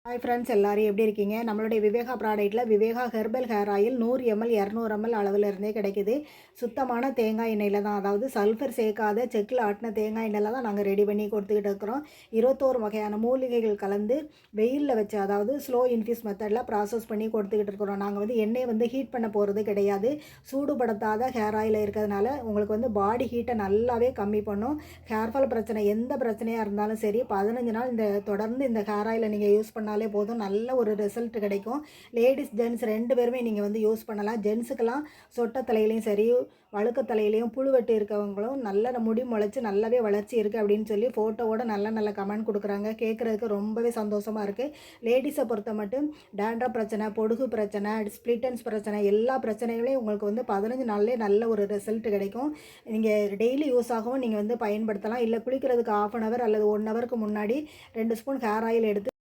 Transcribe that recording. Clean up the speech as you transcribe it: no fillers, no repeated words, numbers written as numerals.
Hi friends, எல்லாரும் எப்படி இருக்கீங்க? நம்மளுடைய விவேகா ப்ராடக்ட்டில் Viveka herbal hair oil 100 ml 200 ml அளவில் இருந்தே கிடைக்குது. சுத்தமான தேங்காய் எண்ணெயில் தான், அதாவது சல்ஃபர் சேர்க்காத செக்கில் ஆட்டின தேங்காய் எண்ணெயில் தான் நாங்கள் ரெடி பண்ணி கொடுத்துக்கிட்டு இருக்கிறோம். 21 வகையான மூலிகைகள் கலந்து வெயிலில் வச்சு, அதாவது ஸ்லோ இன்ஃப்யூஸ் மெத்தடில் ப்ராசஸ் பண்ணி கொடுத்துக்கிட்டு இருக்கிறோம். நாங்கள் எண்ணெயை ஹீட் பண்ண போகிறது கிடையாது. சூடுபடுத்தாத ஹேர் ஆயில் இருக்கிறதுனால உங்களுக்கு பாடி ஹீட்டை நல்லாவே கம்மி பண்ணும். ஹேர் ஃபால் பிரச்சனை, எந்த பிரச்சனையாக இருந்தாலும் சரி, 15 நாள் தொடர்ந்து இந்த ஹேர் ஆயிலை நீங்கள் யூஸ் பண்ணாலே போதும், நல்ல ஒரு ரிசல்ட் கிடைக்கும். லேடிஸ் ஜென்ட்ஸ் 2 பேருமே நீங்கள் யூஸ் பண்ணலாம். ஜென்ஸுக்கெல்லாம் சொட்ட தலையிலையும் சரி, வழுக்க தலையிலையும் புழுவெட்டு இருக்கவங்களும் நல்ல முடி முளைச்சி நல்லாவே வளர்ச்சி இருக்குது அப்படின்னு சொல்லி ஃபோட்டோவோட நல்ல கமெண்ட் கொடுக்குறாங்க. கேட்குறதுக்கு ரொம்பவே சந்தோஷமாக இருக்குது. லேடிஸை பொறுத்த மட்டும் டேண்ட்ரஃப் பிரச்சனை, பொடுகு பிரச்சனை, ஸ்ப்ளிட்டன்ஸ் பிரச்சனை, எல்லா பிரச்சனைகளையும் உங்களுக்கு 15 நாள்லேயே நல்ல ஒரு ரிசல்ட் கிடைக்கும். நீங்கள் டெய்லி யூஸ் ஆகவும் நீங்கள் பயன்படுத்தலாம். இல்லை குளிக்கிறதுக்கு 1/2 hour அல்லது 1 hourக்கு முன்னாடி 2 ஸ்பூன் ஹேர் ஆயில் எடுத்து